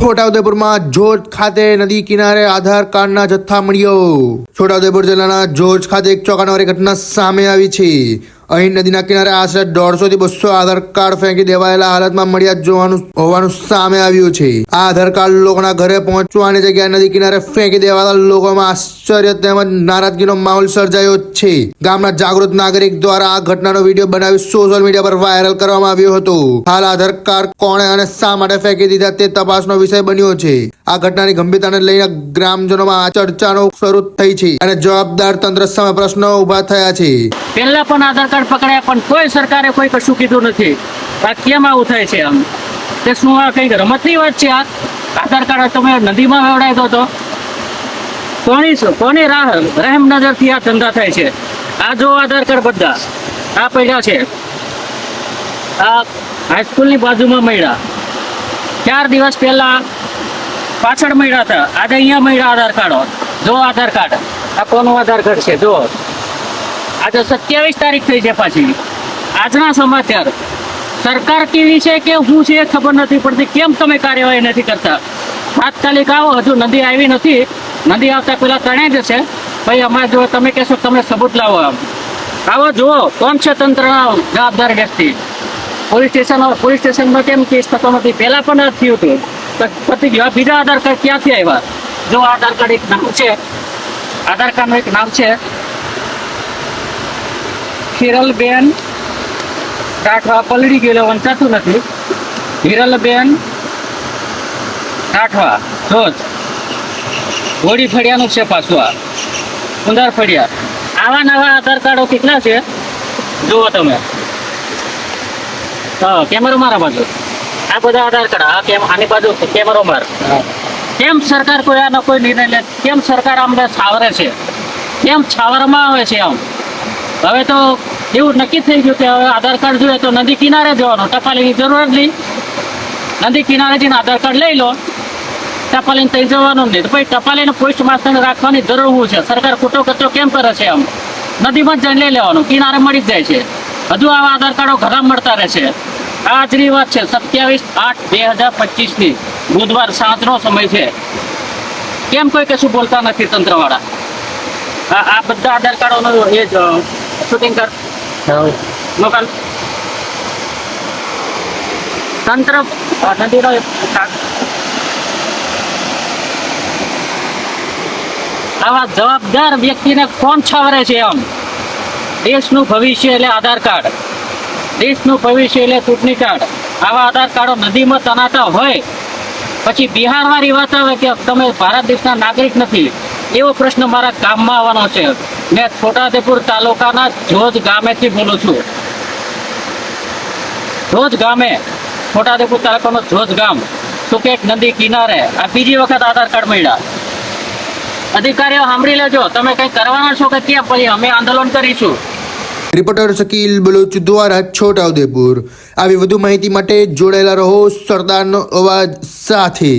છોટાઉદેપુરમાં જોજ ખાતે નદી કિનારે આધાર કાર્ડના જથ્થા મળ્યો। છોટાઉદેપુર જિલ્લાના જોજ ખાતે એક ચોંકાવનારી ઘટના સામે આવી છે। અહીં નદીના કિનારે આશરે 150 થી 200 આધાર કાર્ડ ફેંકી દેવાયેલા હાલતમાં મળ્યા હોવાનું સામે આવ્યું છે। આ આધાર કાર્ડ લોકોના ઘરે પહોંચવાની જગ્યાએ નદી કિનારે ફેંકી દેવાતા લોકોમાં આશ્ચર્ય તેમજ નારાજગીનો માહોલ સર્જાયો છે। ગામના જાગૃત નાગરિક દ્વારા આ ઘટનાનો વિડીયો બનાવી સોશિયલ મીડિયા પર વાયરલ કરવામાં આવ્યો હતો। હાલ આધાર કાર્ડ કોણે અને શા માટે ફેંકી દીધા તે તપાસનો વિષય બન્યો છે। આ ઘટનાની ગંભીરતાને લઈને ગ્રામજનોમાં ચર્ચાનો શરૂ થઈ છે અને જવાબદાર તંત્ર સામે પ્રશ્નો ઉભા થયા છે। પહેલા પણ આધાર કાર્ડ પકડાયા પણ કોઈ સરકારે કોઈ કશું કીધું નથી। આ કેમ આવું થાય છે? આમ તે શું આ કઈ રમતની વાત છે? આ આધાર કાર્ડ તમે નદીમાં વેવડાવી દો તો કોની રહેમ નજરથી આ ધંધા થાય છે? આ જો આધાર કાર્ડ બધા આ પડ્યા છે, આ હાઈસ્કૂલની બાજુમાં મળ્યા, 4 દિવસ પહેલા પાછળ મળ્યા હતા, આજે અહીંયા મળ્યા આધાર કાર્ડો। જો આધાર કાર્ડ, આ કોનું આધાર કાર્ડ છે? જો આજે 27 તારીખ થઈ છે પાછી। આજના સમાચાર સરકાર કેવી છે કે શું છે ખબર નથી પડતી। કેમ તમે કાર્યવાહી નથી કરતા? તાત્કાલિક આવો, હજુ નદી આવી નથી, નદી આવતા પહેલા તણાઈ જશે ભાઈ। અમારે જો તમે કહેશો તમે સબૂત લાવો, આવો જુઓ કોણ છે તંત્રના જવાબદાર વ્યક્તિ। પોલીસ સ્ટેશનમાં કેમ કેસ થતો નથી? પહેલા પણ થયું હતું તો પતી ગયું। બીજા આધાર કાર્ડ ક્યાંથી આવ્યા? જો આધાર કાર્ડ એક નામ છે, આધાર કાર્ડનું એક નામ છે હિરલબેન રાઠવા, પલળી ગયેલો વંચાતું નથી, હિરલબેન રાઠવા રોજ ઘોડી ફળિયાનું છે પાછું, આ ઉંદર ફળિયા। આવા નવા આધાર કાર્ડો કેટલા છે જુઓ તમે। હા, કેમેરો મારા બાજુ, આ બધા આધાર કાર્ડ, આ કેમ આની બાજુ કેમેરો માર। કેમ સરકાર કોઈ આનો કોઈ નિર્ણય લે? કેમ સરકાર અમને છાવરે છે? કેમ છાવરમાં આવે છે? આમ હવે તો એવું નક્કી થઈ ગયું કે હવે આધાર કાર્ડ જોઈએ તો નદી કિનારે જવાનું, ટપાલીની જરૂર જ નહીં। નદી કિનારે જઈને આધાર કાર્ડ લઈ લો, ટપાલીને થઈ જવાનું નહીં, તો પછી ટપાલીને પોસ્ટ માસ્ટરને રાખવાની જરૂર શું છે? સરકાર ખોટો કચરો કેમ કરે છે? આમ નદીમાં જ જઈને લઈ લેવાનું, કિનારે મળી જ જાય છે। હજુ આવા આધાર કાર્ડો ઘણા મળતા રહેશે। આજની વાત છે 27/8/2025ની બુધવાર સાંજનો સમય છે। કેમ કોઈ કશું બોલતા નથી તંત્રવાળા? આ બધા આધાર કાર્ડોનો એ જ શૂટિંગ કર લોકલ તંત્ર નદીનો આવા જવાબદાર વ્યક્તિને કોણ છાવરે છે? આમ દેશનું ભવિષ્ય એટલે આધાર કાર્ડ, દેશનું ભવિષ્ય એટલે ચૂંટણી કાર્ડ। આવા આધાર કાર્ડો નદીમાં તણાતા હોય પછી બિહારવાળી વાત આવે કે તમે ભારત દેશના નાગરિક નથી, એવો પ્રશ્ન મારા ગામમાં આવવાનો છે। મેં છોટાઉદેપુર તાલુકાના જોજ ગામેથી બોલું છું। જોજ ગામે, છોટાઉદેપુર તાલુકાનું જોજ ગામ, સુકેટ નદી કિનારે આ બીજી વખત આધાર કાર્ડ મળ્યા। અધિકારીઓ સાંભળી લેજો, તમે કંઈ કરવાના છો કે કેમ? પછી અમે આંદોલન કરીશું। રિપોર્ટર શકીલ બલોચ દ્વારા છોટાઉદેપુર। આવી વધુ માહિતી માટે જોડાયેલા રહો સરદારનો અવાજ સાથે।